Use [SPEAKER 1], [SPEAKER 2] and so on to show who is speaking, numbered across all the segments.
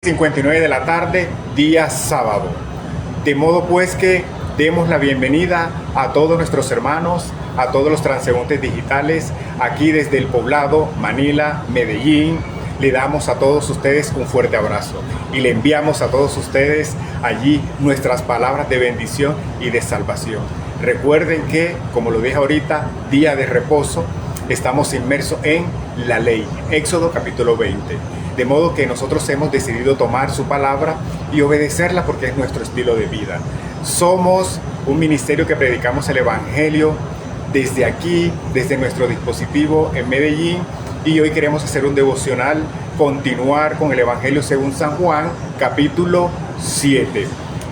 [SPEAKER 1] 59 de la tarde, día sábado. De modo pues que demos la bienvenida a todos nuestros hermanos, a todos los transeúntes digitales, aquí desde el poblado Manila, Medellín. Le damos a todos ustedes un fuerte abrazo y le enviamos a todos ustedes allí nuestras palabras de bendición y de salvación. Recuerden que, como lo dije ahorita, día de reposo, estamos inmersos en la ley, Éxodo capítulo 20. De modo que nosotros hemos decidido tomar su palabra y obedecerla porque es nuestro estilo de vida. Somos un ministerio que predicamos el Evangelio desde aquí, desde nuestro dispositivo en Medellín, y hoy queremos hacer un devocional, continuar con el Evangelio según San Juan, capítulo 7.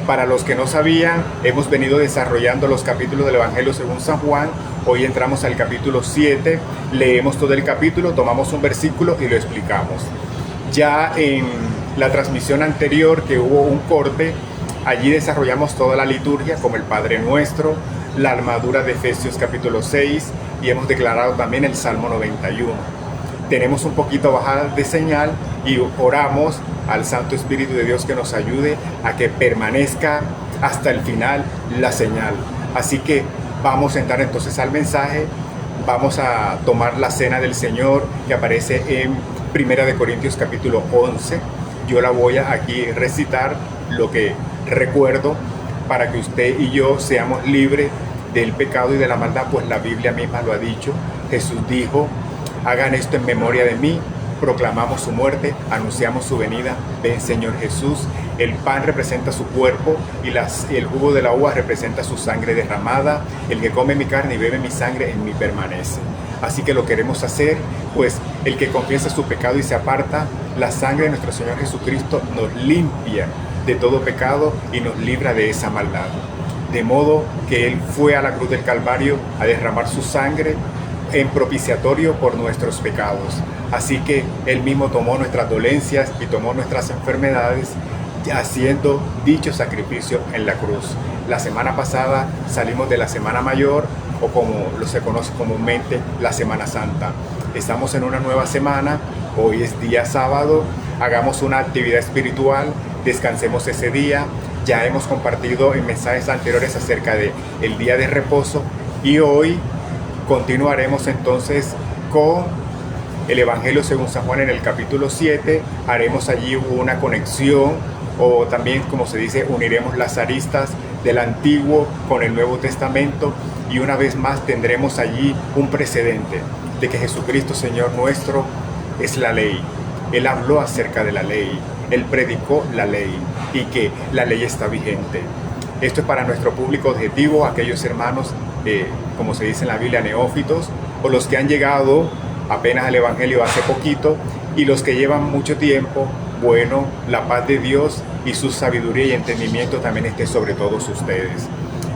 [SPEAKER 1] Para los que no sabían, hemos venido desarrollando los capítulos del Evangelio según San Juan. Hoy entramos al capítulo 7, leemos todo el capítulo, tomamos un versículo y lo explicamos. Ya en la transmisión anterior, que hubo un corte, allí desarrollamos toda la liturgia como el Padre Nuestro, la armadura de Efesios capítulo 6 y hemos declarado también el Salmo 91. Tenemos un poquito bajada de señal y oramos al Santo Espíritu de Dios que nos ayude a que permanezca hasta el final la señal. Así que vamos a entrar entonces al mensaje. Vamos a tomar la cena del Señor que aparece en Primera de Corintios capítulo 11. Yo la voy a aquí recitar, lo que recuerdo, para que usted y yo seamos libres del pecado y de la maldad, pues la Biblia misma lo ha dicho. Jesús dijo: hagan esto en memoria de mí. Proclamamos su muerte, anunciamos su venida. Ven, Señor Jesús. El pan representa su cuerpo y el jugo de la uva representa su sangre derramada. El que come mi carne y bebe mi sangre en mí permanece. Así que lo queremos hacer, pues el que confiesa su pecado y se aparta, la sangre de nuestro Señor Jesucristo nos limpia de todo pecado y nos libra de esa maldad. De modo que Él fue a la cruz del Calvario a derramar su sangre en propiciatorio por nuestros pecados. Así que Él mismo tomó nuestras dolencias y tomó nuestras enfermedades, haciendo dicho sacrificio en la cruz. La semana pasada salimos de la Semana Mayor, o como se conoce comúnmente, la Semana Santa. Estamos en una nueva semana, hoy es día sábado, hagamos una actividad espiritual, descansemos ese día. Ya hemos compartido en mensajes anteriores acerca de el día de reposo y hoy continuaremos entonces con el Evangelio según San Juan en el capítulo 7. Haremos allí una conexión, o también, como se dice, uniremos las aristas del Antiguo con el Nuevo Testamento, y una vez más tendremos allí un precedente de que Jesucristo, Señor nuestro, es la ley. Él habló acerca de la ley, Él predicó la ley y que la ley está vigente. Esto es para nuestro público objetivo, aquellos hermanos, como se dice en la Biblia, neófitos, o los que han llegado apenas al Evangelio hace poquito, y los que llevan mucho tiempo. Bueno, la paz de Dios y su sabiduría y entendimiento también esté sobre todos ustedes.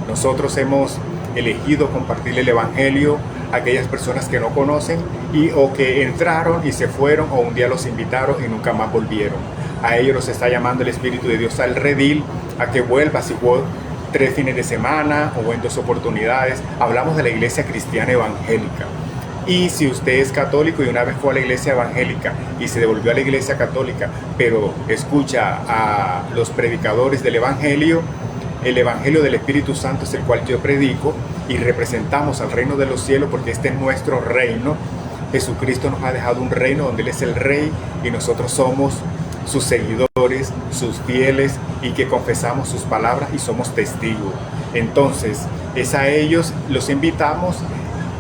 [SPEAKER 1] Nosotros hemos elegido compartir el Evangelio a aquellas personas que no conocen o que entraron y se fueron, o un día los invitaron y nunca más volvieron. A ellos los está llamando el Espíritu de Dios al redil, a que vuelva, si fue 3 fines de semana o en 2 oportunidades. Hablamos de la iglesia cristiana evangélica. Y si usted es católico y una vez fue a la iglesia evangélica y se devolvió a la iglesia católica, pero escucha a los predicadores del Evangelio, el Evangelio del Espíritu Santo es el cual yo predico, y representamos al reino de los cielos porque este es nuestro reino. Jesucristo nos ha dejado un reino donde Él es el Rey y nosotros somos sus seguidores, sus fieles, y que confesamos sus palabras y somos testigos. Entonces, es a ellos los invitamos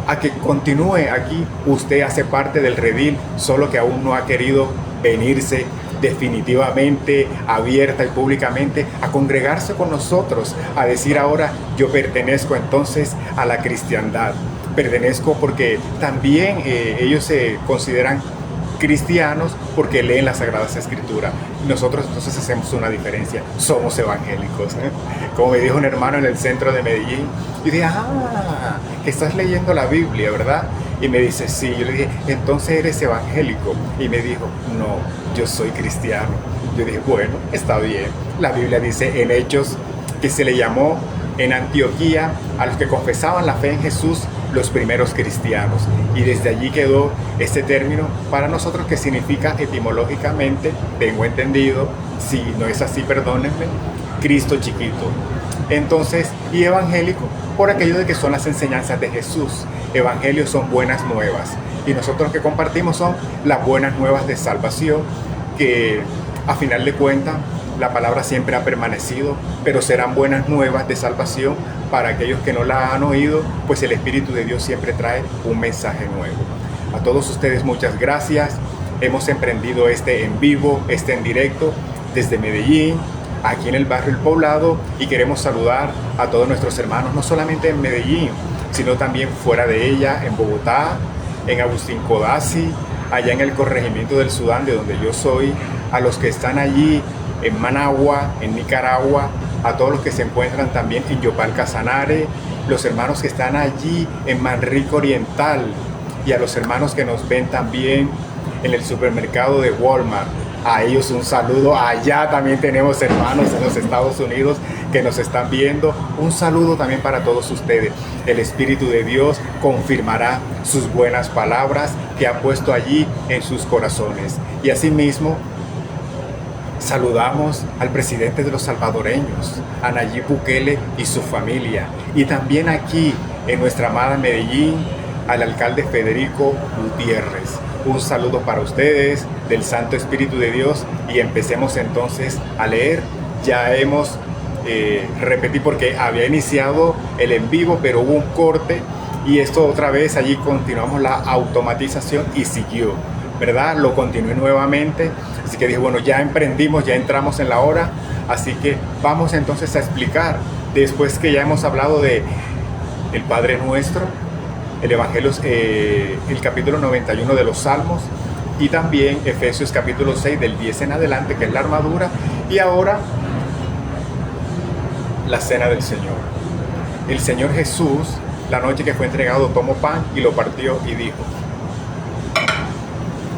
[SPEAKER 1] a que continúe aquí. Usted hace parte del redil, solo que aún no ha querido venirse definitivamente, abierta y públicamente, a congregarse con nosotros, a decir ahora: yo pertenezco entonces a la cristiandad. Pertenezco porque también ellos se consideran cristianos porque leen las Sagradas Escrituras. Nosotros entonces hacemos una diferencia, somos evangélicos, ¿eh? Como me dijo un hermano en el centro de Medellín, yo dije: que estás leyendo la Biblia, ¿verdad? Y me dice: sí. Yo le dije: entonces eres evangélico. Y me dijo: no, yo soy cristiano. Yo dije: bueno, está bien. La Biblia dice en Hechos que se le llamó en Antioquía a los que confesaban la fe en Jesús los primeros cristianos. Y desde allí quedó este término para nosotros, que significa etimológicamente, tengo entendido, si no es así perdónenme, Cristo chiquito. Entonces, y evangélico por aquello de que son las enseñanzas de Jesús. Evangelios son buenas nuevas, y nosotros que compartimos son las buenas nuevas de salvación, que a final de cuentas la palabra siempre ha permanecido, pero serán buenas nuevas de salvación para aquellos que no la han oído, pues el Espíritu de Dios siempre trae un mensaje nuevo. A todos ustedes muchas gracias. Hemos emprendido este en vivo, este en directo desde Medellín, aquí en el barrio El Poblado, y queremos saludar a todos nuestros hermanos, no solamente en Medellín, sino también fuera de ella, en Bogotá, en Agustín Codazzi, allá en el corregimiento del Sudán, de donde yo soy, a los que están allí en Managua, en Nicaragua, a todos los que se encuentran también en Yopal Casanare, los hermanos que están allí en Manrique Oriental, y a los hermanos que nos ven también en el supermercado de Walmart. A ellos un saludo. Allá también tenemos hermanos en los Estados Unidos que nos están viendo. Un saludo también para todos ustedes. El Espíritu de Dios confirmará sus buenas palabras que ha puesto allí en sus corazones. Y asimismo, saludamos al presidente de los salvadoreños, a Nayib Bukele y su familia. Y también aquí, en nuestra amada Medellín, al alcalde Federico Gutiérrez. Un saludo para ustedes del Santo Espíritu de Dios, y empecemos entonces a leer. Ya hemos repetí porque había iniciado el en vivo, pero hubo un corte, y esto otra vez allí continuamos la automatización y siguió, ¿verdad? Lo continué nuevamente, así que dije, bueno, ya emprendimos, ya entramos en la hora, así que vamos entonces a explicar, después que ya hemos hablado de el Padre Nuestro, el Evangelio, el capítulo 91 de los Salmos, y también Efesios capítulo 6 del 10 en adelante, que es la armadura, y ahora la cena del Señor. El Señor Jesús, la noche que fue entregado, tomó pan y lo partió y dijo: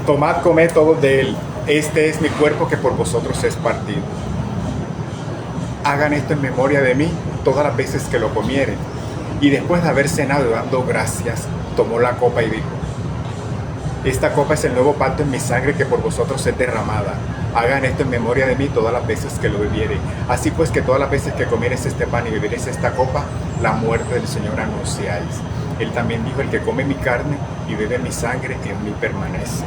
[SPEAKER 1] tomad, comed todos de él, este es mi cuerpo que por vosotros es partido. Hagan esto en memoria de mí todas las veces que lo comieren. Y después de haber cenado dando gracias, tomó la copa y dijo: esta copa es el nuevo pacto en mi sangre que por vosotros es derramada. Hagan esto en memoria de mí todas las veces que lo bebiere. Así pues, que todas las veces que comieres este pan y beberes esta copa, la muerte del Señor anunciáis. Él también dijo: el que come mi carne y bebe mi sangre, en mí permanece.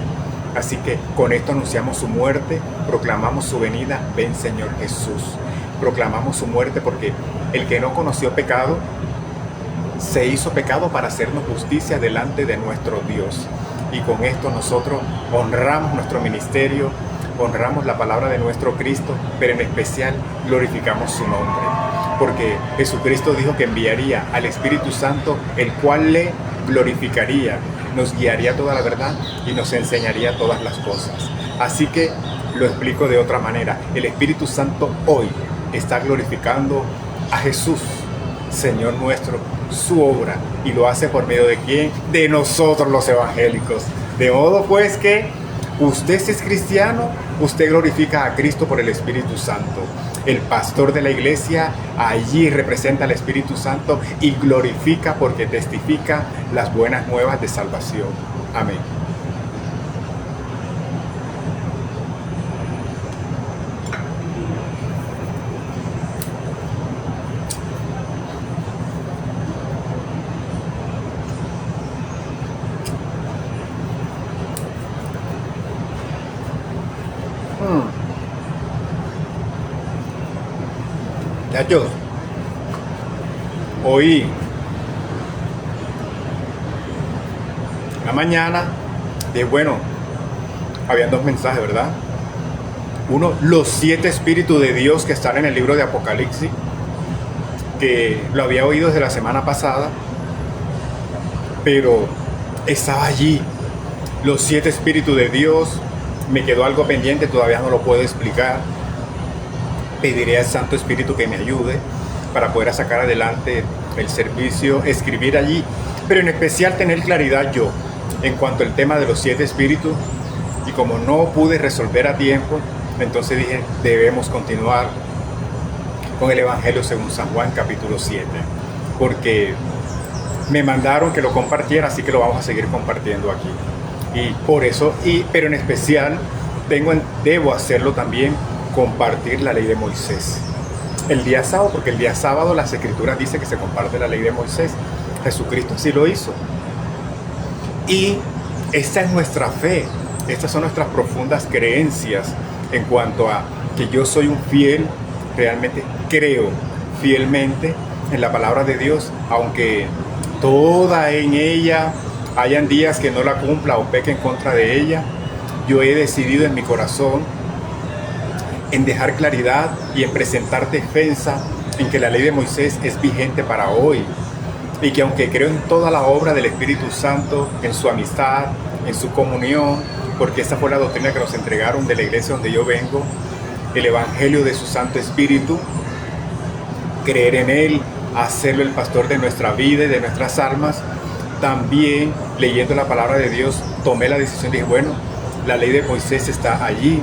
[SPEAKER 1] Así que con esto anunciamos su muerte, proclamamos su venida. Ven, Señor Jesús. Proclamamos su muerte porque el que no conoció pecado se hizo pecado para hacernos justicia delante de nuestro Dios. Y con esto nosotros honramos nuestro ministerio, honramos la palabra de nuestro Cristo, pero en especial glorificamos su nombre, porque Jesucristo dijo que enviaría al Espíritu Santo, el cual le glorificaría, nos guiaría toda la verdad y nos enseñaría todas las cosas. Así que lo explico de otra manera: el Espíritu Santo hoy está glorificando a Jesús, Señor nuestro, su obra, y lo hace por medio de ¿quién? De nosotros, los evangélicos. De modo pues que usted, si es cristiano, usted glorifica a Cristo por el Espíritu Santo. El pastor de la iglesia allí representa al Espíritu Santo y glorifica porque testifica las buenas nuevas de salvación. Amén. Muchachos, hoy en la mañana, bueno, habían dos mensajes, ¿verdad? Uno, los 7 espíritus de Dios que están en el libro de Apocalipsis, que lo había oído desde la semana pasada, pero estaba allí. Los 7 espíritus de Dios, me quedó algo pendiente, todavía no lo puedo explicar. Pediré al Santo Espíritu que me ayude para poder sacar adelante el servicio, escribir allí, pero en especial tener claridad yo en cuanto al tema de los 7 espíritus. Y como no pude resolver a tiempo, entonces dije, debemos continuar con el Evangelio según San Juan capítulo 7, porque me mandaron que lo compartiera, así que lo vamos a seguir compartiendo aquí. Y por eso, pero en especial, debo hacerlo también, compartir la ley de Moisés. El día sábado, porque el día sábado las escrituras dicen que se comparte la ley de Moisés. Jesucristo sí lo hizo. Y esta es nuestra fe, estas son nuestras profundas creencias en cuanto a que yo soy un fiel, realmente creo fielmente en la palabra de Dios, aunque toda en ella hayan días que no la cumpla o peque en contra de ella. Yo he decidido en mi corazón en dejar claridad y en presentar defensa en que la ley de Moisés es vigente para hoy, y que aunque creo en toda la obra del Espíritu Santo, en su amistad, en su comunión, porque esa fue la doctrina que nos entregaron de la iglesia donde yo vengo, el Evangelio de su Santo Espíritu, creer en Él, hacerlo el pastor de nuestra vida y de nuestras almas. También leyendo la palabra de Dios tomé la decisión, dije, bueno, la ley de Moisés está allí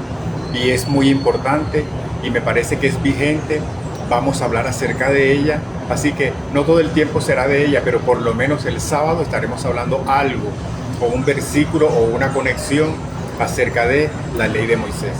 [SPEAKER 1] y es muy importante y me parece que es vigente, vamos a hablar acerca de ella, así que no todo el tiempo será de ella, pero por lo menos el sábado estaremos hablando algo, o un versículo o una conexión acerca de la ley de Moisés.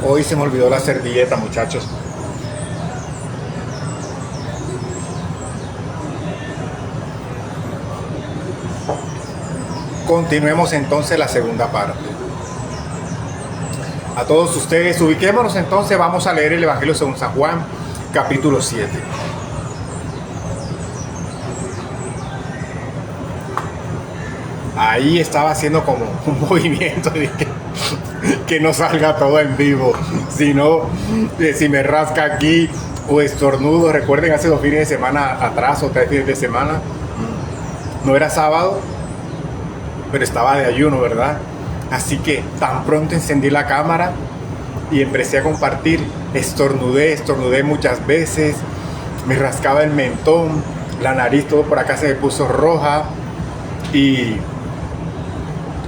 [SPEAKER 1] Hoy se me olvidó la servilleta, muchachos. Continuemos entonces la segunda parte. A todos ustedes, ubiquémonos entonces, vamos a leer el Evangelio según San Juan, capítulo 7. Ahí estaba haciendo como un movimiento de que no salga todo en vivo, sino si me rasca aquí o estornudo. Recuerden, hace 2 fines de semana atrás o 3 fines de semana, no era sábado, pero estaba de ayuno, ¿verdad? Así que tan pronto encendí la cámara y empecé a compartir, estornudé muchas veces, me rascaba el mentón, la nariz, todo por acá se me puso roja. Y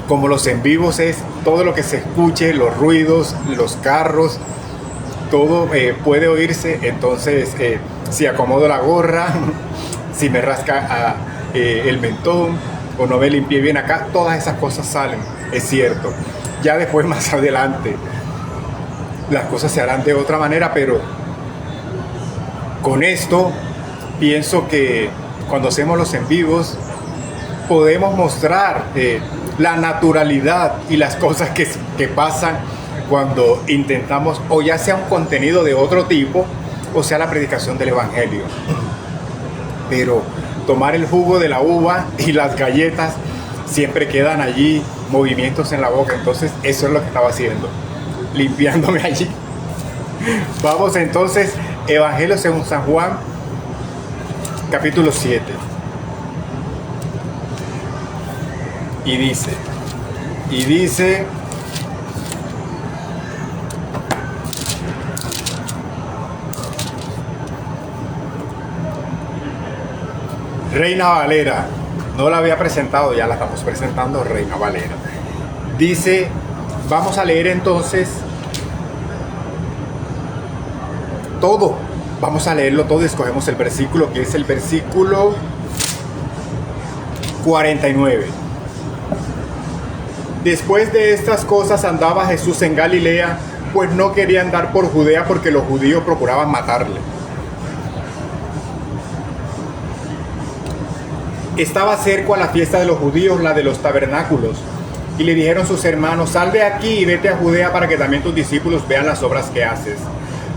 [SPEAKER 1] como los en vivos es todo lo que se escuche, los ruidos, los carros, todo puede oírse, entonces si acomodo la gorra, si me rasca el mentón o no me limpié bien acá, todas esas cosas salen, es cierto. Ya después, más adelante, las cosas se harán de otra manera, pero con esto pienso que cuando hacemos los en vivos podemos mostrar la naturalidad y las cosas que pasan cuando intentamos, o ya sea un contenido de otro tipo, o sea la predicación del Evangelio. Pero tomar el jugo de la uva y las galletas, siempre quedan allí movimientos en la boca. Entonces eso es lo que estaba haciendo, limpiándome allí. Vamos entonces, Evangelio según San Juan, capítulo 7. Y dice, Reina Valera, no la había presentado, ya la estamos presentando, Reina Valera. Dice, vamos a leer entonces todo, vamos a leerlo todo y escogemos el versículo, que es el versículo 49. Después de estas cosas andaba Jesús en Galilea, pues no quería andar por Judea porque los judíos procuraban matarle. Estaba cerca a la fiesta de los judíos, la de los tabernáculos, y le dijeron sus hermanos, sal de aquí y vete a Judea para que también tus discípulos vean las obras que haces,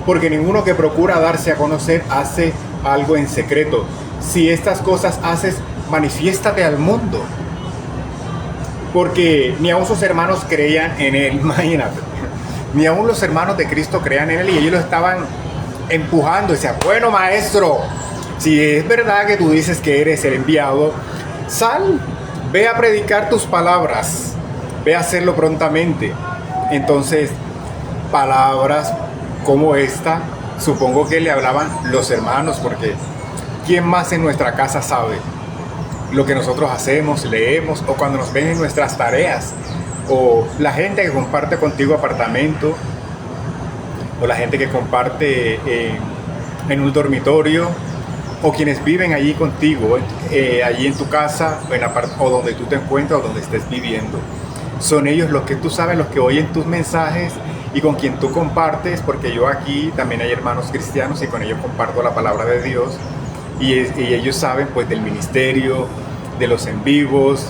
[SPEAKER 1] porque ninguno que procura darse a conocer hace algo en secreto. Si estas cosas haces, manifiéstate al mundo. Porque ni aún sus hermanos creían en él, imagínate. Ni aún los hermanos de Cristo creían en él y ellos lo estaban empujando. Y decían, bueno, maestro, si es verdad que tú dices que eres el enviado, sal, ve a predicar tus palabras ve a hacerlo prontamente. Entonces, palabras como esta, supongo que le hablaban los hermanos, porque ¿quién más en nuestra casa sabe lo que nosotros hacemos, leemos, o cuando nos ven en nuestras tareas, o la gente que comparte contigo apartamento, o la gente que comparte en un dormitorio, o quienes viven allí contigo, allí en tu casa, o donde tú te encuentras, o donde estés viviendo? Son ellos los que tú sabes, los que oyen tus mensajes y con quien tú compartes, porque yo aquí también hay hermanos cristianos y con ellos comparto la palabra de Dios, y ellos saben pues del ministerio, de los en vivos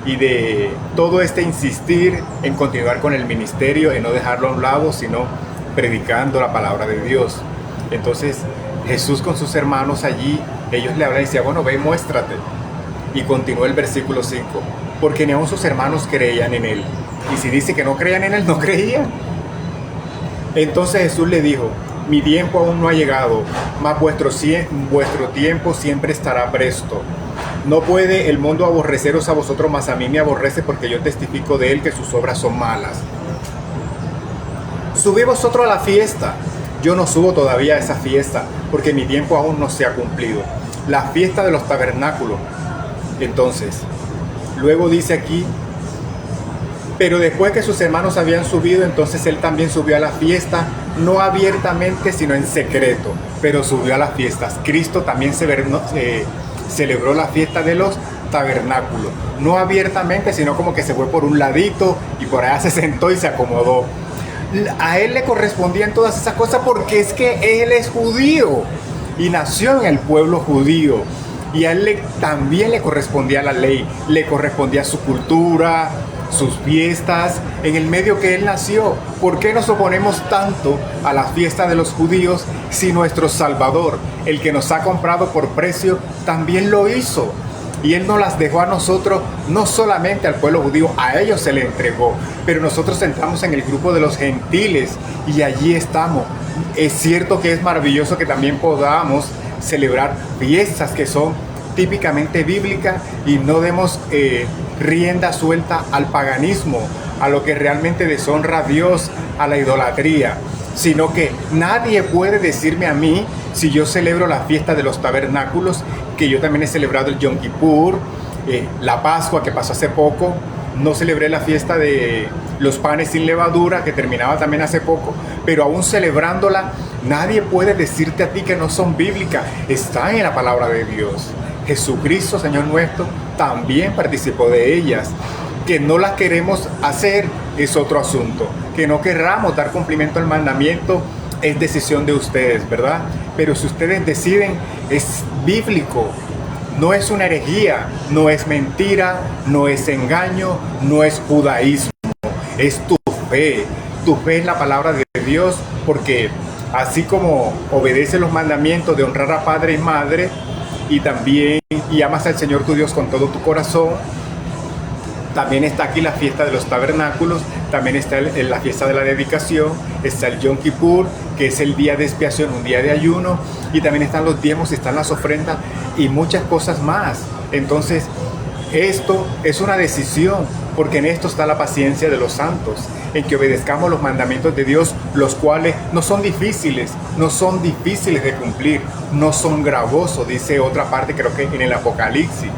[SPEAKER 1] y de todo este insistir en continuar con el ministerio, en no dejarlo a un lado, sino predicando la palabra de Dios. Entonces Jesús con sus hermanos allí, ellos le hablan y decían, bueno, ve y muéstrate. Y continúa el versículo 5, porque ni aun sus hermanos creían en él. Y si dice que no creían en él, no creían. Entonces Jesús le dijo, mi tiempo aún no ha llegado, mas vuestro tiempo siempre estará presto. No puede el mundo aborreceros a vosotros, mas a mí me aborrece, porque yo testifico de él que sus obras son malas. Subid vosotros a la fiesta. Yo no subo todavía a esa fiesta, porque mi tiempo aún no se ha cumplido. La fiesta de los tabernáculos. Entonces, luego dice aquí, pero después que sus hermanos habían subido, entonces él también subió a la fiesta, no abiertamente, sino en secreto, pero subió a las fiestas. Cristo también celebró la fiesta de los tabernáculos, no abiertamente, sino como que se fue por un ladito y por allá se sentó y se acomodó. A él le correspondían todas esas cosas porque es que él es judío y nació en el pueblo judío. Y a él también le correspondía la ley, le correspondía su cultura, sus fiestas, en el medio que él nació. ¿Por qué nos oponemos tanto a la fiesta de los judíos si nuestro Salvador, el que nos ha comprado por precio, también lo hizo? Y él nos las dejó a nosotros, no solamente al pueblo judío, a ellos se le entregó, pero nosotros entramos en el grupo de los gentiles y allí estamos. Es cierto que es maravilloso que también podamos celebrar fiestas que son típicamente bíblicas y no demos rienda suelta al paganismo, a lo que realmente deshonra a Dios, a la idolatría, sino que nadie puede decirme a mí, si yo celebro la fiesta de los tabernáculos, que yo también he celebrado el Yom Kippur, la Pascua que pasó hace poco, no celebré la fiesta de los panes sin levadura, que terminaba también hace poco, pero aún celebrándola, nadie puede decirte a ti que no son bíblicas, están en la palabra de Dios. Jesucristo, Señor nuestro, también participó de ellas. Que no las queremos hacer es otro asunto. Que no querramos dar cumplimiento al mandamiento es decisión de ustedes, ¿verdad? Pero si ustedes deciden, es bíblico. No es una herejía, no es mentira, no es engaño, no es judaísmo. Es tu fe. Tu fe es la palabra de Dios, porque así como obedece los mandamientos de honrar a padre y madre, y amas al Señor tu Dios con todo tu corazón, también está aquí la fiesta de los tabernáculos, también está la fiesta de la dedicación, está el Yom Kippur, que es el día de expiación, un día de ayuno, y también están los diezmos, están las ofrendas y muchas cosas más. Entonces, esto es una decisión, porque en esto está la paciencia de los santos, en que obedezcamos los mandamientos de Dios, los cuales no son difíciles de cumplir, no son gravosos, dice otra parte, creo que en el Apocalipsis.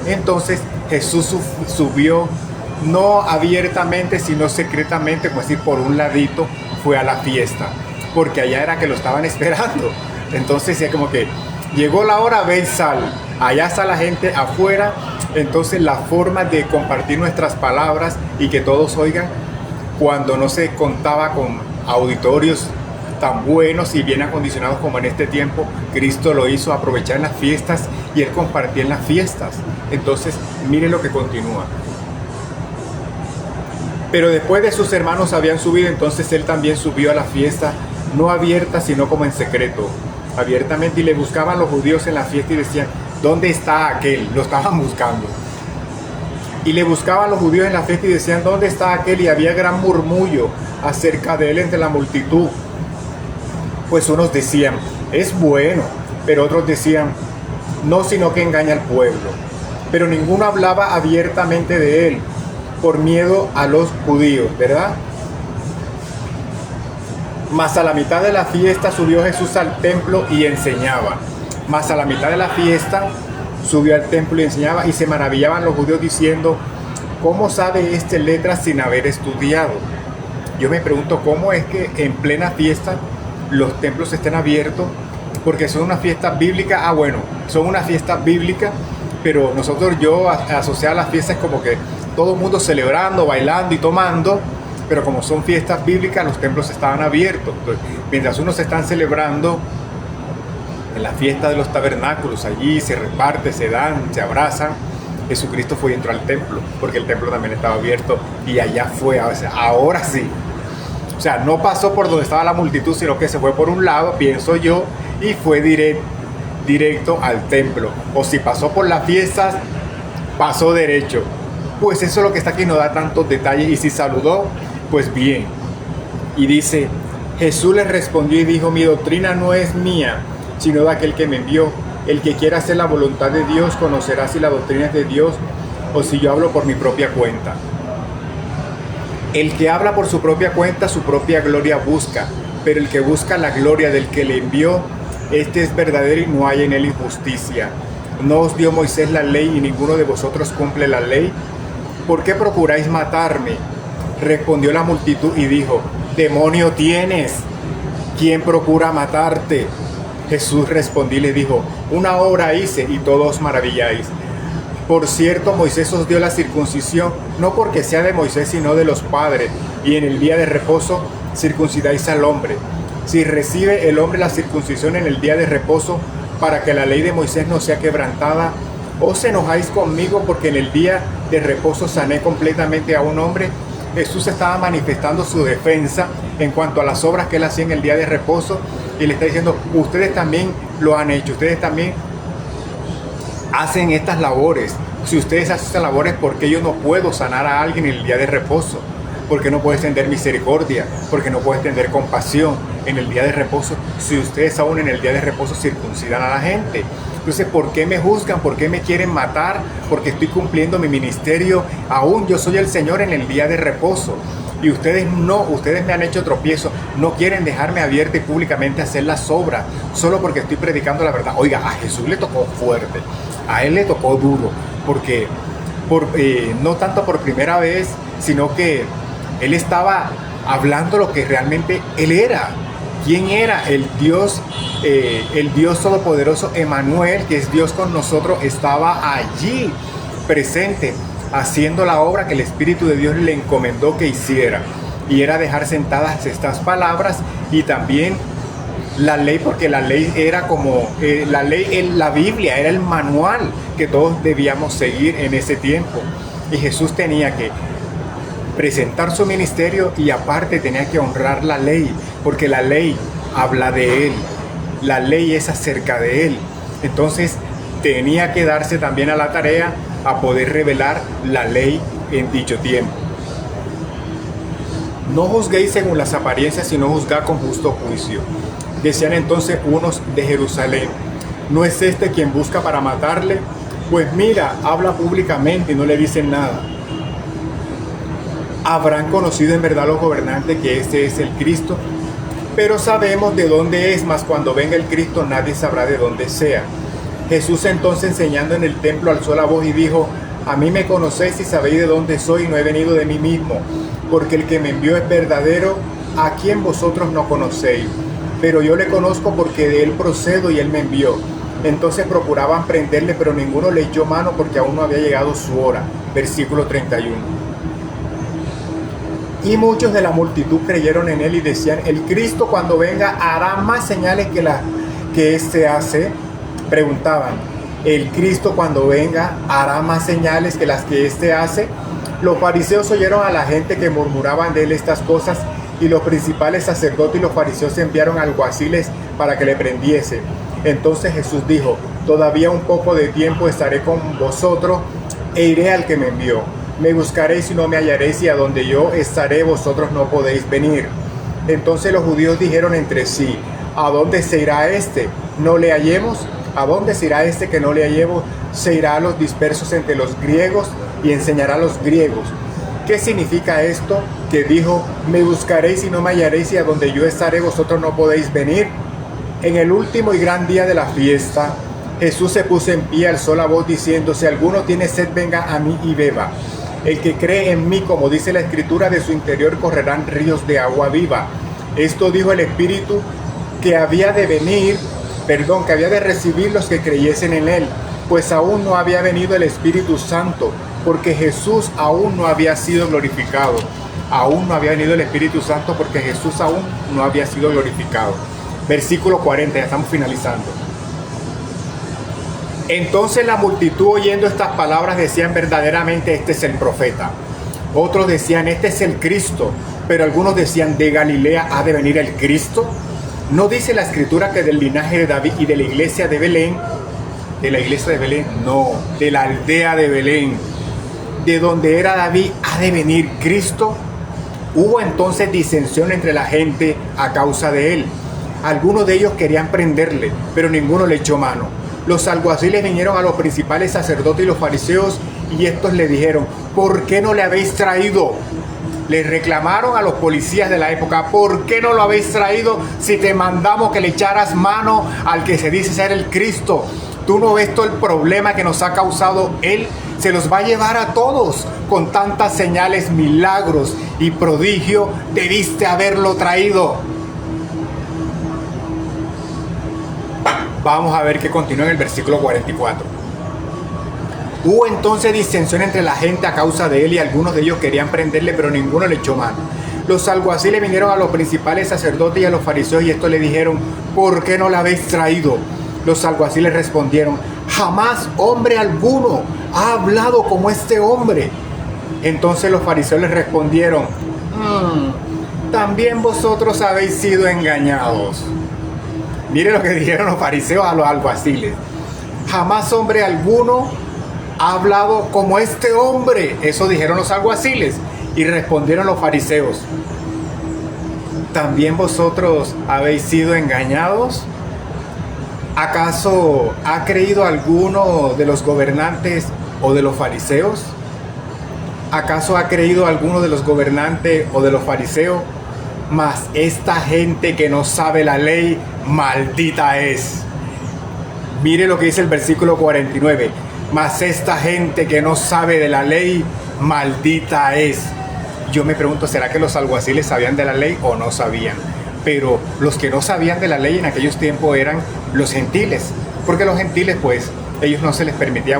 [SPEAKER 1] Entonces Jesús subió no abiertamente, sino secretamente, como decir, por un ladito, fue a la fiesta, porque allá era que lo estaban esperando. Entonces es como que llegó la hora, ve y sal. Allá está la gente afuera. Entonces la forma de compartir nuestras palabras y que todos oigan, cuando no se contaba con auditorios tan buenos y bien acondicionados como en este tiempo, Cristo lo hizo aprovechar en las fiestas y Él compartía en las fiestas. Entonces, mire lo que continúa. Pero después de sus hermanos habían subido, entonces Él también subió a la fiesta, no abierta, sino como en secreto, abiertamente, y le buscaban los judíos en la fiesta y decían, ¿dónde está aquel? Lo estaban buscando. Y le buscaban los judíos en la fiesta y decían, ¿dónde está aquel? Y había gran murmullo acerca de él entre la multitud. Pues unos decían, es bueno, pero otros decían, no, sino que engaña al pueblo. Pero ninguno hablaba abiertamente de él, por miedo a los judíos, ¿verdad? Mas a la mitad de la fiesta subió Jesús al templo y enseñaba. Mas a la mitad de la fiesta subió al templo y enseñaba, y se maravillaban los judíos diciendo: ¿cómo sabe este letras sin haber estudiado? Yo me pregunto cómo es que en plena fiesta los templos estén abiertos, porque son una fiesta bíblica. Bueno, son una fiesta bíblica, pero yo asociar a las fiestas como que todo el mundo celebrando, bailando y tomando, pero como son fiestas bíblicas, los templos estaban abiertos. Entonces, mientras unos están celebrando en la fiesta de los tabernáculos, allí se reparte, se dan, se abrazan, Jesucristo fue y entró al templo, porque el templo también estaba abierto, y allá fue, ahora sí. O sea, no pasó por donde estaba la multitud, sino que se fue por un lado, pienso yo, y fue directo al templo. O si pasó por las fiestas, pasó derecho. Pues eso es lo que está aquí, no da tantos detalles. Y si saludó, pues bien. Y dice: Jesús les respondió y dijo: mi doctrina no es mía, sino de aquel que me envió. El que quiera hacer la voluntad de Dios conocerá si la doctrina es de Dios o si yo hablo por mi propia cuenta. El que habla por su propia cuenta, su propia gloria busca, pero el que busca la gloria del que le envió, este es verdadero y no hay en él injusticia. ¿No os dio Moisés la ley y ninguno de vosotros cumple la ley? ¿Por qué procuráis matarme? Respondió la multitud y dijo: demonio tienes, ¿quién procura matarte? Jesús respondió y le dijo: una obra hice y todos os maravilláis. Por cierto, Moisés os dio la circuncisión, no porque sea de Moisés, sino de los padres, y en el día de reposo circuncidáis al hombre. Si recibe el hombre la circuncisión en el día de reposo, para que la ley de Moisés no sea quebrantada, ¿os enojáis conmigo porque en el día de reposo sané completamente a un hombre? Jesús estaba manifestando su defensa en cuanto a las obras que él hacía en el día de reposo, y le está diciendo: ustedes también lo han hecho, ustedes también hacen estas labores. Si ustedes hacen estas labores, ¿por qué yo no puedo sanar a alguien en el día de reposo? ¿Por qué no puedo extender misericordia? ¿Por qué no puedo extender compasión en el día de reposo? Si ustedes aún en el día de reposo circuncidan a la gente. Entonces, ¿por qué me juzgan? ¿Por qué me quieren matar? Porque estoy cumpliendo mi ministerio. Aún yo soy el Señor en el día de reposo. Y ustedes no, ustedes me han hecho tropiezo. No quieren dejarme abierto y públicamente hacer las obras, solo porque estoy predicando la verdad. Oiga, a Jesús le tocó fuerte. A él le tocó duro. Porque no tanto por primera vez, sino que él estaba hablando lo que realmente él era. ¿Quién era? El Dios Todopoderoso, Emmanuel, que es Dios con nosotros, estaba allí presente, haciendo la obra que el Espíritu de Dios le encomendó que hiciera. Y era dejar sentadas estas palabras, y también la ley, porque la ley era como, la Biblia era el manual que todos debíamos seguir en ese tiempo. Y Jesús tenía que presentar su ministerio, y aparte tenía que honrar la ley, porque la ley habla de él, la ley es acerca de él. Entonces tenía que darse también a la tarea a poder revelar la ley en dicho tiempo. No juzguéis según las apariencias, sino juzgad con justo juicio. Decían entonces unos de Jerusalén: ¿no es este quien busca para matarle? Pues mira, habla públicamente y no le dicen nada. Habrán conocido en verdad los gobernantes que este es el Cristo, pero sabemos de dónde es, mas cuando venga el Cristo nadie sabrá de dónde sea. Jesús entonces, enseñando en el templo, alzó la voz y dijo: a mí me conocéis y sabéis de dónde soy, y no he venido de mí mismo, porque el que me envió es verdadero, a quien vosotros no conocéis. Pero yo le conozco porque de él procedo y él me envió. Entonces procuraban prenderle, pero ninguno le echó mano porque aún no había llegado su hora. Versículo 31. Y muchos de la multitud creyeron en él y decían: el Cristo cuando venga hará más señales que las que éste hace. Preguntaban: el Cristo cuando venga hará más señales que las que éste hace. Los fariseos oyeron a la gente que murmuraban de él estas cosas, y los principales sacerdotes y los fariseos enviaron alguaciles para que le prendiese. Entonces Jesús dijo: todavía un poco de tiempo estaré con vosotros e iré al que me envió. Me buscaréis y no me hallaréis, y a donde yo estaré vosotros no podéis venir. Entonces los judíos dijeron entre sí: ¿a dónde se irá este? ¿No le hallemos? ¿A dónde se irá este que no le hallemos? Se irá a los dispersos entre los griegos y enseñará a los griegos. ¿Qué significa esto? Que dijo, me buscaréis y no me hallaréis, y a donde yo estaré vosotros no podéis venir. En el último y gran día de la fiesta, Jesús se puso en pie, alzó la voz diciendo, si alguno tiene sed, venga a mí y beba. El que cree en mí, como dice la Escritura, de su interior correrán ríos de agua viva. Esto dijo el Espíritu que había de recibir los que creyesen en él, pues aún no había venido el Espíritu Santo, porque Jesús aún no había sido glorificado. Aún no había venido el Espíritu Santo porque Jesús aún no había sido glorificado. Versículo 40, ya estamos finalizando. Entonces la multitud, oyendo estas palabras, decían, verdaderamente este es el profeta. Otros decían, este es el Cristo. Pero algunos decían, ¿de Galilea ha de venir el Cristo? ¿No dice la Escritura que del linaje de David y de la iglesia de Belén? ¿De la iglesia de Belén? No, de la aldea de Belén, de donde era David, ha de venir Cristo. Hubo entonces disensión entre la gente a causa de él. Algunos de ellos querían prenderle, pero ninguno le echó mano. Los alguaciles vinieron a los principales sacerdotes y los fariseos, y estos le dijeron, ¿por qué no le habéis traído? Le reclamaron a los policías de la época, ¿por qué no lo habéis traído si te mandamos que le echaras mano al que se dice ser el Cristo? ¿Tú no ves todo el problema que nos ha causado él? Se los va a llevar a todos. Con tantas señales, milagros y prodigio, debiste haberlo traído. Vamos a ver qué continúa en el versículo 44. Hubo entonces disensión entre la gente a causa de él, y algunos de ellos querían prenderle, pero ninguno le echó mano. Los alguaciles vinieron a los principales sacerdotes y a los fariseos, y estos le dijeron, ¿por qué no la habéis traído? Los alguaciles respondieron, jamás hombre alguno ha hablado como este hombre. Entonces los fariseos les respondieron, también vosotros habéis sido engañados. Mire lo que dijeron los fariseos a los alguaciles. Jamás hombre alguno ha hablado como este hombre. Eso dijeron los alguaciles. Y respondieron los fariseos, ¿también vosotros habéis sido engañados? ¿Acaso ha creído alguno de los gobernantes o de los fariseos? ¿Acaso ha creído alguno de los gobernantes o de los fariseos? Mas esta gente que no sabe la ley, maldita es. Mire lo que dice el versículo 49. Mas esta gente que no sabe de la ley, maldita es. Yo me pregunto, ¿será que los alguaciles sabían de la ley o no sabían? Pero los que no sabían de la ley en aquellos tiempos eran los gentiles, porque los gentiles, pues, ellos no se les permitía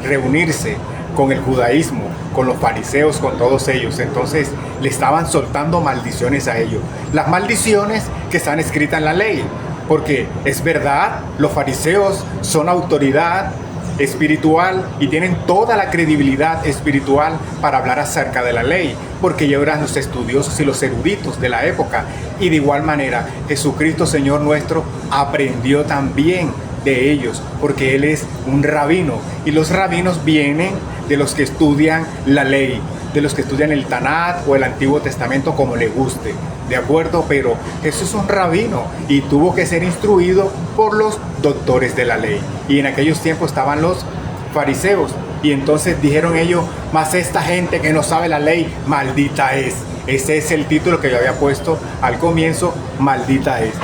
[SPEAKER 1] reunirse con el judaísmo, con los fariseos, con todos ellos. Entonces le estaban soltando maldiciones a ellos, las maldiciones que están escritas en la ley, porque es verdad, los fariseos son autoridad espiritual y tienen toda la credibilidad espiritual para hablar acerca de la ley, porque ellos eran los estudiosos y los eruditos de la época. Y de igual manera Jesucristo Señor nuestro aprendió también de ellos, porque Él es un rabino, y los rabinos vienen de los que estudian la ley, de los que estudian el Tanat o el Antiguo Testamento, como le guste, ¿de acuerdo? Pero Jesús es un rabino y tuvo que ser instruido por los doctores de la ley. Y en aquellos tiempos estaban los fariseos, y entonces dijeron ellos, mas esta gente que no sabe la ley, maldita es. Ese es el título que yo había puesto al comienzo, maldita es.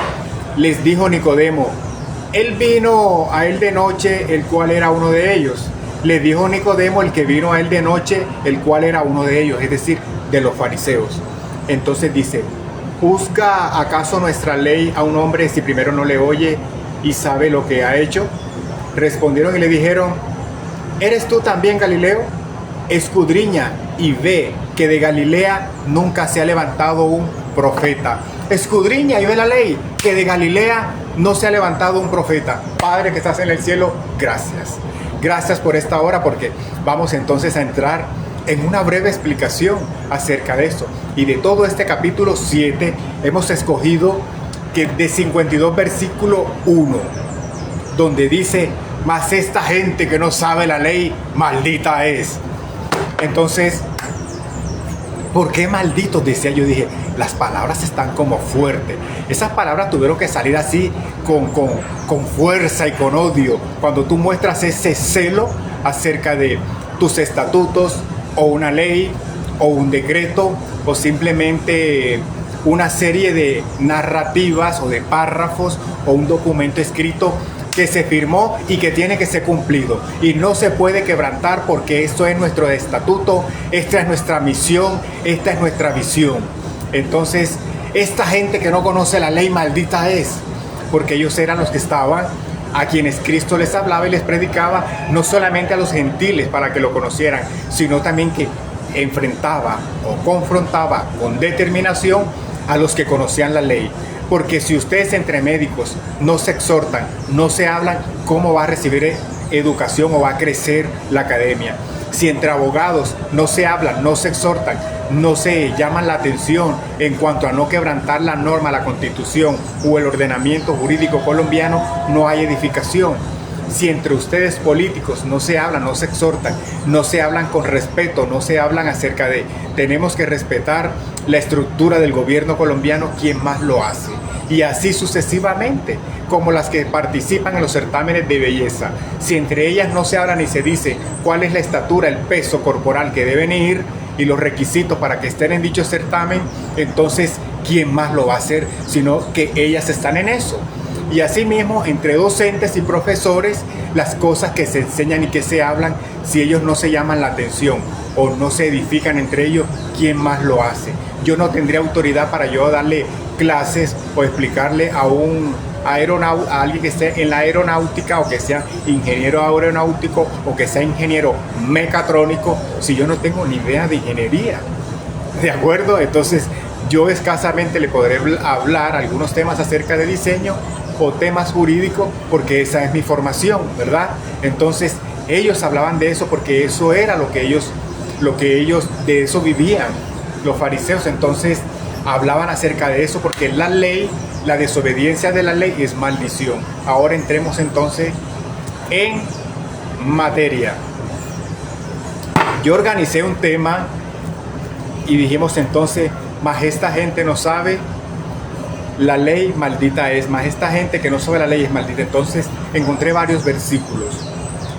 [SPEAKER 1] Les dijo Nicodemo, él vino a él de noche, el cual era uno de ellos. Le dijo Nicodemo, el que vino a él de noche, el cual era uno de ellos, es decir, de los fariseos. Entonces dice, ¿juzga acaso nuestra ley a un hombre si primero no le oye y sabe lo que ha hecho? Respondieron y le dijeron, ¿eres tú también Galileo? Escudriña y ve que de Galilea nunca se ha levantado un profeta. Escudriña y ve la ley, que de Galilea no se ha levantado un profeta. Padre que estás en el cielo, gracias. Gracias por esta hora, porque vamos entonces a entrar en una breve explicación acerca de esto. Y de todo este capítulo 7 hemos escogido que de 52 versículo 1, donde dice, mas esta gente que no sabe la ley, maldita es. Entonces, ¿por qué malditos? Decía yo, dije, las palabras están como fuertes. Esas palabras tuvieron que salir así con fuerza y con odio. Cuando tú muestras ese celo acerca de tus estatutos o una ley o un decreto o simplemente una serie de narrativas o de párrafos o un documento escrito que se firmó y que tiene que ser cumplido y no se puede quebrantar, porque esto es nuestro estatuto, esta es nuestra misión, esta es nuestra visión. Entonces, esta gente que no conoce la ley, maldita es, porque ellos eran los que estaban, a quienes Cristo les hablaba y les predicaba, no solamente a los gentiles para que lo conocieran, sino también que enfrentaba o confrontaba con determinación a los que conocían la ley. Porque si ustedes entre médicos no se exhortan, no se hablan, ¿cómo va a recibir educación o va a crecer la academia? Si entre abogados no se hablan, no se exhortan, no se llaman la atención en cuanto a no quebrantar la norma, la constitución o el ordenamiento jurídico colombiano, no hay edificación. Si entre ustedes políticos no se hablan, no se exhortan, no se hablan con respeto, no se hablan acerca de tenemos que respetar la estructura del gobierno colombiano, ¿quién más lo hace? Y así sucesivamente, como las que participan en los certámenes de belleza. Si entre ellas no se hablan y se dice cuál es la estatura, el peso corporal que deben ir y los requisitos para que estén en dicho certamen, entonces ¿quién más lo va a hacer? Sino que ellas están en eso. Y asimismo, entre docentes y profesores, las cosas que se enseñan y que se hablan, si ellos no se llaman la atención o no se edifican entre ellos, ¿quién más lo hace? Yo no tendría autoridad para yo darle clases o explicarle a a alguien que esté en la aeronáutica, o que sea ingeniero aeronáutico, o que sea ingeniero mecatrónico, si yo no tengo ni idea de ingeniería. ¿De acuerdo? Entonces, yo escasamente le podré hablar algunos temas acerca de diseño o temas jurídicos, porque esa es mi formación, ¿verdad? Entonces, ellos hablaban de eso porque eso era lo que ellos de eso vivían, los fariseos. Entonces, hablaban acerca de eso porque la ley, la desobediencia de la ley es maldición. Ahora entremos entonces en materia. Yo organicé un tema y dijimos entonces, más esta gente no sabe la ley, maldita es. Más esta gente que no sabe la ley es maldita. Entonces encontré varios versículos.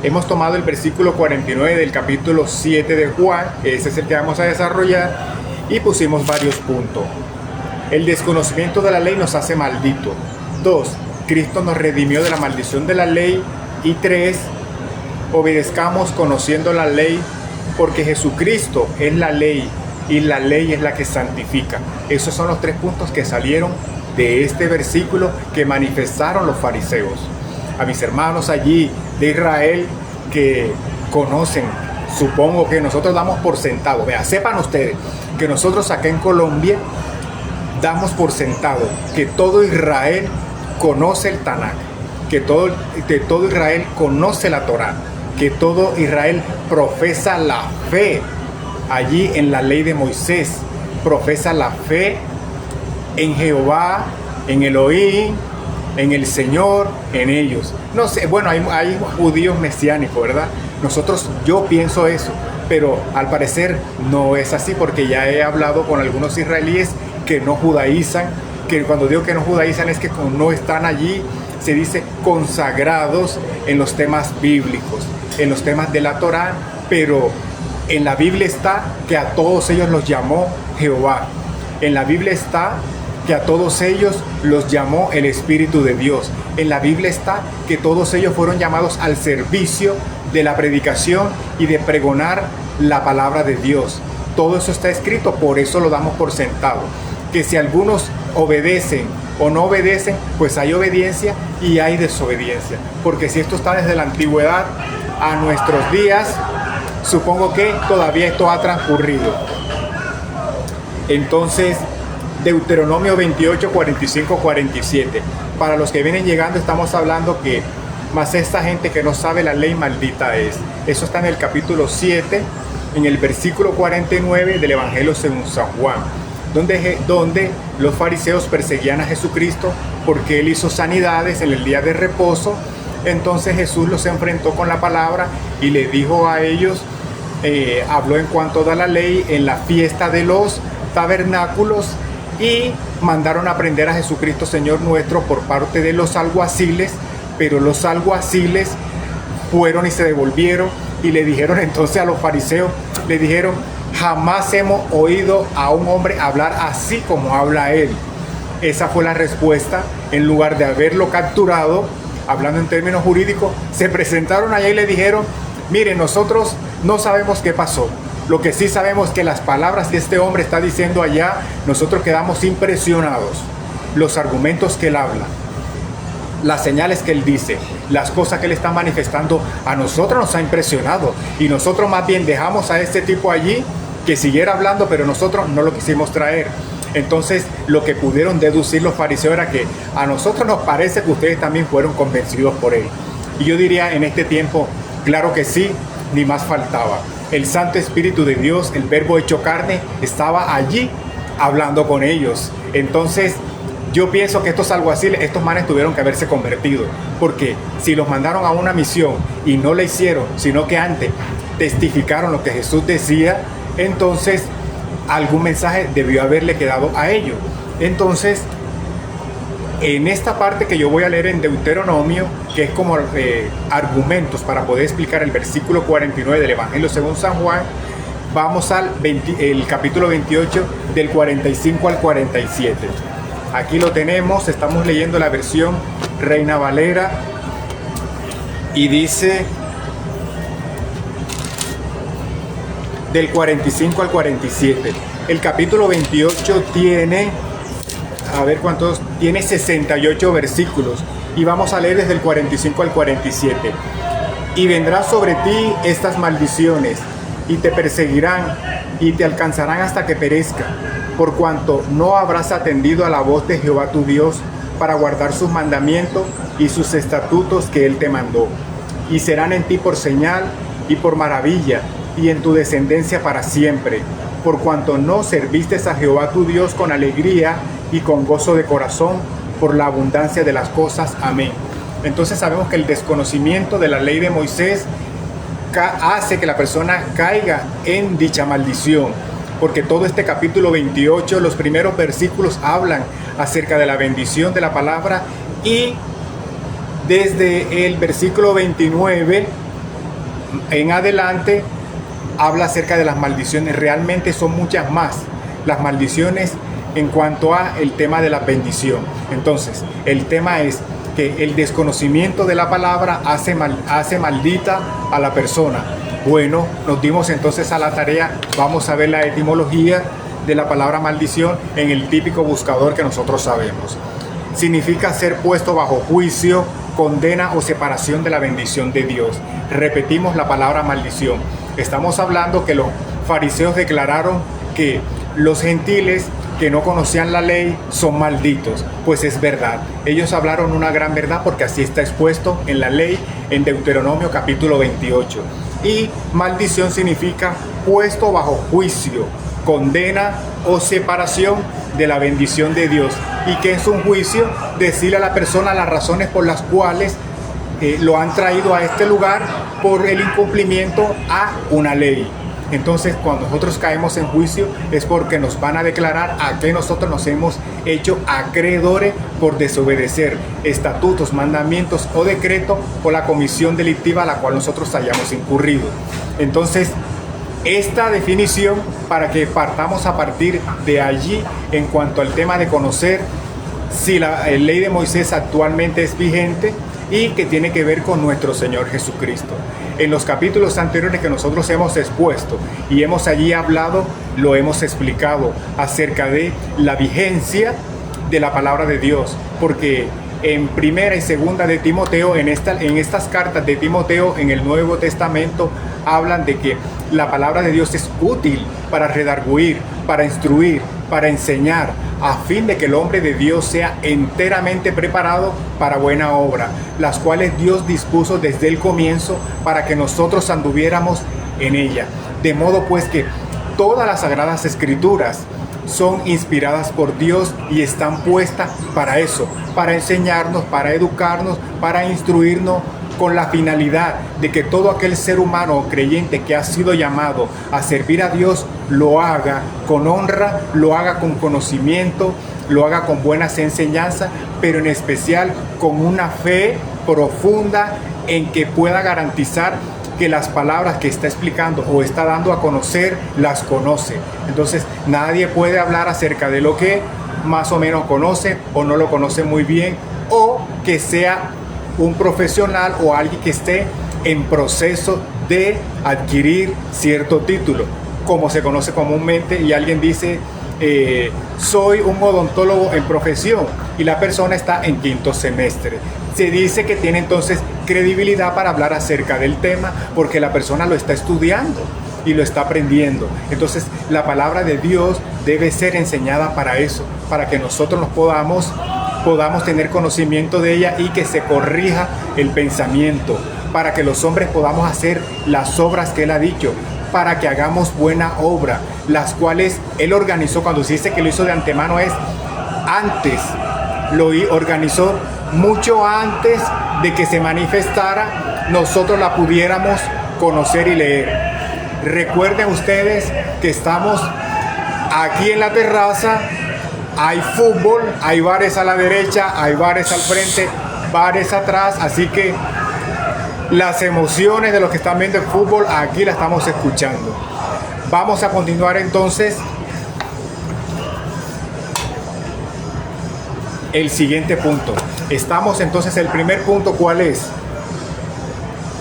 [SPEAKER 1] Hemos tomado el versículo 49 del capítulo 7 de Juan, ese es el que vamos a desarrollar, y pusimos varios puntos. El desconocimiento de la ley nos hace maldito. 2. Cristo nos redimió de la maldición de la ley. Y 3. Obedezcamos conociendo la ley, porque Jesucristo es la ley y la ley es la que santifica. Esos son los 3 puntos que salieron de este versículo que manifestaron los fariseos. A mis hermanos allí de Israel que conocen, supongo que nosotros damos por sentado. Vea, sepan ustedes que nosotros acá en Colombia damos por sentado que todo Israel conoce el Tanakh, que todo Israel conoce la Torá, que todo Israel profesa la fe allí en la ley de Moisés, profesa la fe en Jehová, en Elohim, en el Señor, en ellos. No sé, bueno, hay judíos mesiánicos, ¿verdad? Yo pienso eso, pero al parecer no es así, porque ya he hablado con algunos israelíes que no judaizan, que cuando digo que no judaizan es que no están allí, se dice consagrados en los temas bíblicos, en los temas de la Torá, pero en la Biblia está que a todos ellos los llamó Jehová. En la Biblia está que a todos ellos los llamó el Espíritu de Dios. En la Biblia está que todos ellos fueron llamados al servicio de la predicación y de pregonar la palabra de Dios. Todo eso está escrito, por eso lo damos por sentado. Que si algunos obedecen o no obedecen, pues hay obediencia y hay desobediencia. Porque si esto está desde la antigüedad a nuestros días, supongo que todavía esto ha transcurrido. Entonces, Deuteronomio 28, 45, 47. Para los que vienen llegando, estamos hablando que más esta gente que no sabe la ley, maldita es. Eso está en el capítulo 7, en el versículo 49 del Evangelio según San Juan, donde los fariseos perseguían a Jesucristo porque él hizo sanidades en el día de reposo. Entonces Jesús los enfrentó con la palabra y le dijo a ellos, habló en cuanto a la ley en la fiesta de los tabernáculos, y mandaron a prender a Jesucristo Señor nuestro por parte de los alguaciles, pero los alguaciles fueron y se devolvieron y le dijeron entonces a los fariseos, le dijeron, Jamás hemos oído a un hombre hablar así como habla él. Esa fue la respuesta. En lugar de haberlo capturado, hablando en términos jurídicos, se presentaron allá y le dijeron: miren, nosotros no sabemos qué pasó. Lo que sí sabemos es que las palabras que este hombre está diciendo allá, nosotros quedamos impresionados. Los argumentos que él habla, las señales que él dice, las cosas que él está manifestando, a nosotros nos ha impresionado. Y nosotros más bien dejamos a este tipo allí que siguiera hablando, pero nosotros no lo quisimos traer. Entonces, lo que pudieron deducir los fariseos era que a nosotros nos parece que ustedes también fueron convencidos por él. Y yo diría en este tiempo, claro que sí, ni más faltaba. El Santo Espíritu de Dios, el Verbo hecho carne, estaba allí hablando con ellos. Entonces, yo pienso que estos alguaciles, estos manes tuvieron que haberse convertido, porque si los mandaron a una misión y no la hicieron, sino que antes testificaron lo que Jesús decía, entonces algún mensaje debió haberle quedado a ellos. Entonces, en esta parte que yo voy a leer en Deuteronomio, que es como argumentos para poder explicar el versículo 49 del Evangelio según San Juan, vamos al el capítulo 28 del 45 al 47. Aquí lo tenemos, estamos leyendo la versión Reina Valera y dice del 45 al 47. El capítulo 28 tiene, a ver cuántos, tiene 68 versículos y vamos a leer desde el 45 al 47. Y vendrán sobre ti estas maldiciones y te perseguirán y te alcanzarán hasta que perezca, por cuanto no habrás atendido a la voz de Jehová tu Dios para guardar sus mandamientos y sus estatutos que él te mandó. Y serán en ti por señal y por maravilla y en tu descendencia para siempre, por cuanto no serviste a Jehová tu Dios con alegría y con gozo de corazón por la abundancia de las cosas. Amén. Entonces sabemos que el desconocimiento de la ley de Moisés hace que la persona caiga en dicha maldición, porque todo este capítulo 28, los primeros versículos hablan acerca de la bendición de la palabra, y desde el versículo 29 en adelante habla acerca de las maldiciones. Realmente son muchas más las maldiciones en cuanto a el tema de la bendición. Entonces, el tema es que el desconocimiento de la palabra hace maldita a la persona. Bueno, nos dimos entonces a la tarea, vamos a ver la etimología de la palabra maldición en el típico buscador que nosotros sabemos. Significa ser puesto bajo juicio, condena o separación de la bendición de Dios. Repetimos la palabra maldición. Estamos hablando que los fariseos declararon que los gentiles que no conocían la ley son malditos. Pues es verdad. Ellos hablaron una gran verdad, porque así está expuesto en la ley en Deuteronomio capítulo 28. Y maldición significa puesto bajo juicio, condena o separación de la bendición de Dios. ¿Y qué es un juicio? Decirle a la persona las razones por las cuales lo han traído a este lugar por el incumplimiento a una ley. Entonces, cuando nosotros caemos en juicio es porque nos van a declarar a qué nosotros nos hemos hecho acreedores por desobedecer estatutos, mandamientos o decretos o la comisión delictiva a la cual nosotros hayamos incurrido. Entonces, esta definición, para que partamos a partir de allí en cuanto al tema de conocer si la ley de Moisés actualmente es vigente y que tiene que ver con nuestro Señor Jesucristo. En los capítulos anteriores que nosotros hemos expuesto y hemos allí hablado, lo hemos explicado acerca de la vigencia de la palabra de Dios, porque en primera y segunda de Timoteo, en estas cartas de Timoteo en el Nuevo Testamento, hablan de que la palabra de Dios es útil para redarguir, para instruir, para enseñar, a fin de que el hombre de Dios sea enteramente preparado para buena obra, las cuales Dios dispuso desde el comienzo para que nosotros anduviéramos en ella. De modo pues que todas las sagradas escrituras son inspiradas por Dios y están puestas para eso, para enseñarnos, para educarnos, para instruirnos, con la finalidad de que todo aquel ser humano o creyente que ha sido llamado a servir a Dios lo haga con honra, lo haga con conocimiento, lo haga con buenas enseñanzas, pero en especial con una fe profunda en que pueda garantizar que las palabras que está explicando o está dando a conocer las conoce. Entonces nadie puede hablar acerca de lo que más o menos conoce o no lo conoce muy bien, o que sea un profesional o alguien que esté en proceso de adquirir cierto título, como se conoce comúnmente, y alguien dice soy un odontólogo en profesión y la persona está en 5º semestre. Se dice que tiene entonces credibilidad para hablar acerca del tema porque la persona lo está estudiando y lo está aprendiendo. Entonces la palabra de Dios debe ser enseñada para eso, para que nosotros nos podamos tener conocimiento de ella y que se corrija el pensamiento, para que los hombres podamos hacer las obras que Él ha dicho, para que hagamos buena obra, las cuales Él organizó. Cuando se dice que lo hizo de antemano, es antes, lo organizó mucho antes de que se manifestara, nosotros la pudiéramos conocer y leer. Recuerden ustedes que estamos aquí en la terraza, hay fútbol, hay bares a la derecha, hay bares al frente, bares atrás, así que las emociones de los que están viendo el fútbol aquí la estamos escuchando. Vamos a continuar entonces. El siguiente punto. Estamos entonces, el primer punto, ¿cuál es?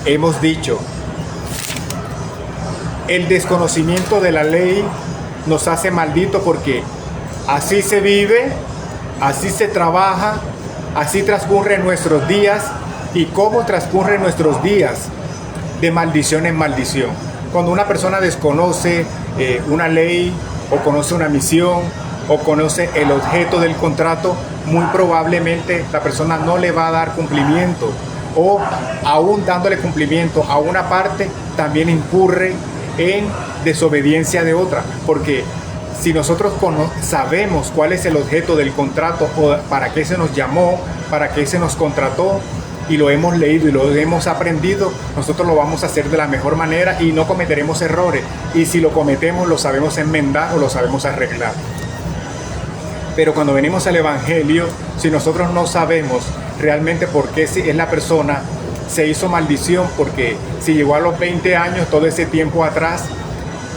[SPEAKER 1] Hemos dicho, el desconocimiento de la ley nos hace malditos porque así se vive, así se trabaja, así transcurren nuestros días. ¿Y cómo transcurren nuestros días? De maldición en maldición. Cuando una persona desconoce una ley, o conoce una misión, o conoce el objeto del contrato, muy probablemente la persona no le va a dar cumplimiento, o aún dándole cumplimiento a una parte, también incurre en desobediencia de otra, porque si nosotros sabemos cuál es el objeto del contrato, o para qué se nos llamó, para qué se nos contrató, y lo hemos leído y lo hemos aprendido, nosotros lo vamos a hacer de la mejor manera y no cometeremos errores. Y si lo cometemos, lo sabemos enmendar o lo sabemos arreglar. Pero cuando venimos al Evangelio, si nosotros no sabemos realmente por qué es la persona, se hizo maldición, porque si llegó a los 20 años, todo ese tiempo atrás,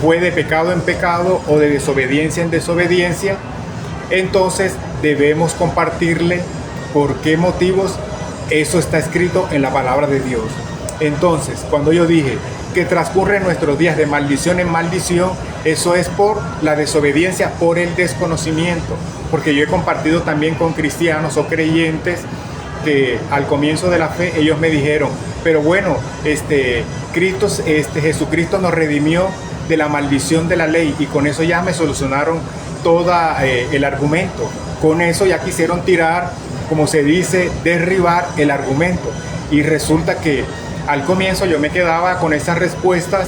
[SPEAKER 1] fue de pecado en pecado o de desobediencia en desobediencia, entonces debemos compartirle por qué motivos. Eso está escrito en la palabra de Dios. Entonces, cuando yo dije que transcurren nuestros días de maldición en maldición, eso es por la desobediencia, por el desconocimiento. Porque yo he compartido también con cristianos o creyentes que al comienzo de la fe ellos me dijeron, pero bueno, Jesucristo nos redimió de la maldición de la ley, y con eso ya me solucionaron todo el argumento. Con eso ya quisieron tirar, como se dice, derribar el argumento. Y resulta que al comienzo yo me quedaba con esas respuestas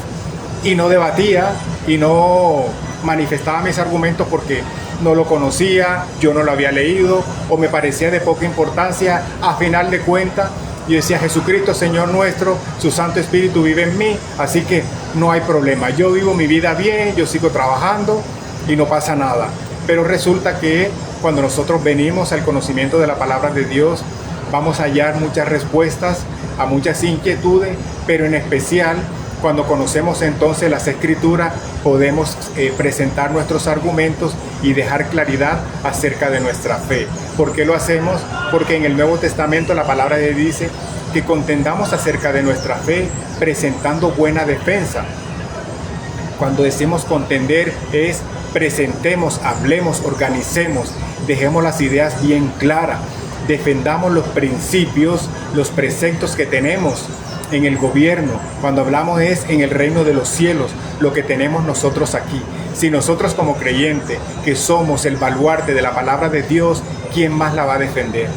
[SPEAKER 1] y no debatía y no manifestaba mis argumentos porque no lo conocía, yo no lo había leído o me parecía de poca importancia. A final de cuentas, yo decía, Jesucristo, Señor nuestro, su Santo Espíritu vive en mí, así que no hay problema. Yo vivo mi vida bien, yo sigo trabajando y no pasa nada. Pero resulta que cuando nosotros venimos al conocimiento de la palabra de Dios, vamos a hallar muchas respuestas a muchas inquietudes, pero en especial cuando conocemos entonces las Escrituras, podemos presentar nuestros argumentos y dejar claridad acerca de nuestra fe. ¿Por qué lo hacemos? Porque en el Nuevo Testamento la palabra de Dios dice que contendamos acerca de nuestra fe presentando buena defensa. Cuando decimos contender es presentemos, hablemos, organicemos, dejemos las ideas bien claras, defendamos los principios, los preceptos que tenemos en el gobierno. Cuando hablamos es en el reino de los cielos, lo que tenemos nosotros aquí. Si nosotros como creyentes, que somos el baluarte de la palabra de Dios, ¿quién más la va a defender?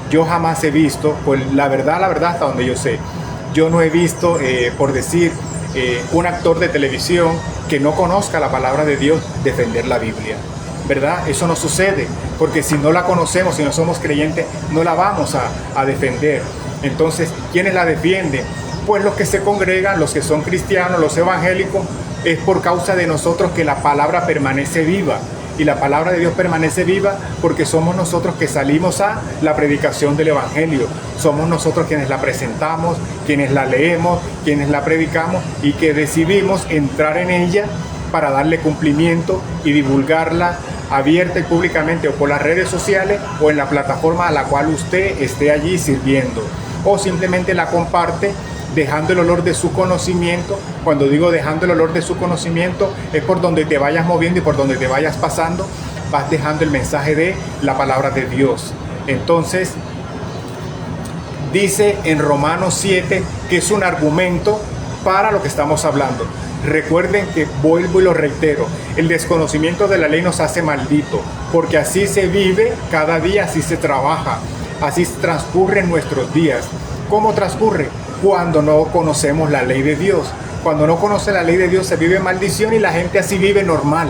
[SPEAKER 1] Yo jamás he visto, pues la verdad, hasta donde yo sé, yo no he visto, por decir, un actor de televisión que no conozca la palabra de Dios defender la Biblia, ¿verdad? Eso no sucede, porque si no la conocemos, si no somos creyentes, no la vamos a defender. Entonces, ¿quiénes la defienden? Pues los que se congregan, los que son cristianos, los evangélicos. Es por causa de nosotros que la palabra permanece viva. y la palabra de Dios permanece viva porque somos nosotros que salimos a la predicación del Evangelio. Somos nosotros quienes la presentamos, quienes la leemos, quienes la predicamos y que decidimos entrar en ella para darle cumplimiento y divulgarla abierta y públicamente, o por las redes sociales o en la plataforma a la cual usted esté allí sirviendo, o simplemente la comparte dejando el olor de su conocimiento. Cuando digo dejando el olor de su conocimiento, es por donde te vayas moviendo y por donde te vayas pasando, vas dejando el mensaje de la palabra de Dios. Entonces, dice en Romanos 7 que es un argumento para lo que estamos hablando. Recuerden que, vuelvo y lo reitero, el desconocimiento de la ley nos hace maldito, porque así se vive cada día, así se trabaja, así transcurren nuestros días. ¿Cómo transcurre? Cuando no conocemos la ley de Dios. Cuando no conoce la ley de Dios se vive maldición y la gente así vive normal,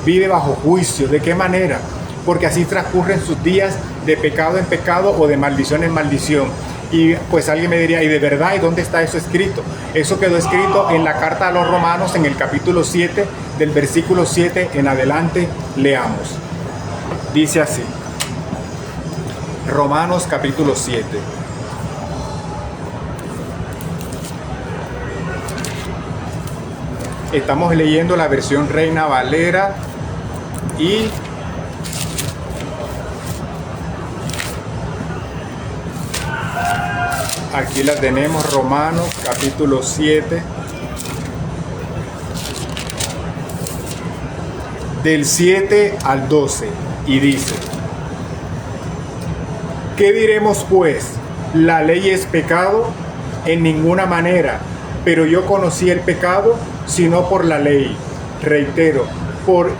[SPEAKER 1] vive bajo juicio. ¿De qué manera? Porque así transcurren sus días de pecado en pecado o de maldición en maldición. Y pues alguien me diría, ¿y de verdad? ¿Y dónde está eso escrito? Eso quedó escrito en la carta a los Romanos, en el capítulo 7, del versículo 7 en adelante. Leamos. Dice así, Romanos capítulo 7. Estamos leyendo la versión Reina Valera y aquí la tenemos, Romanos capítulo 7, del 7 al 12, y dice: ¿qué diremos pues? ¿La ley es pecado? En ninguna manera, pero yo conocí el pecado sino por la ley. Reitero,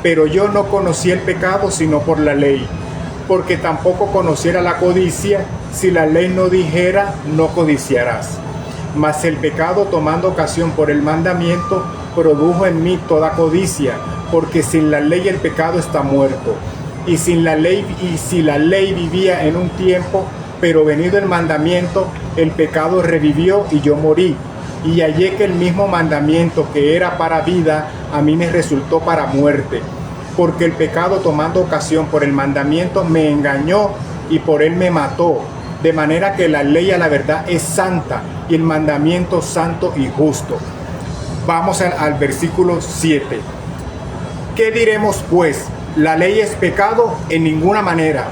[SPEAKER 1] pero yo no conocí el pecado sino por la ley, porque tampoco conociera la codicia si la ley no dijera no codiciarás. Mas el pecado, tomando ocasión por el mandamiento, produjo en mí toda codicia, porque sin la ley el pecado está muerto. Y si la ley vivía en un tiempo, pero venido el mandamiento, el pecado revivió y yo morí. Y hallé que el mismo mandamiento que era para vida, a mí me resultó para muerte. Porque el pecado, tomando ocasión por el mandamiento, me engañó y por él me mató. De manera que la ley a la verdad es santa y el mandamiento santo y justo. Vamos al versículo 7. ¿Qué diremos pues? ¿La ley es pecado? En ninguna manera.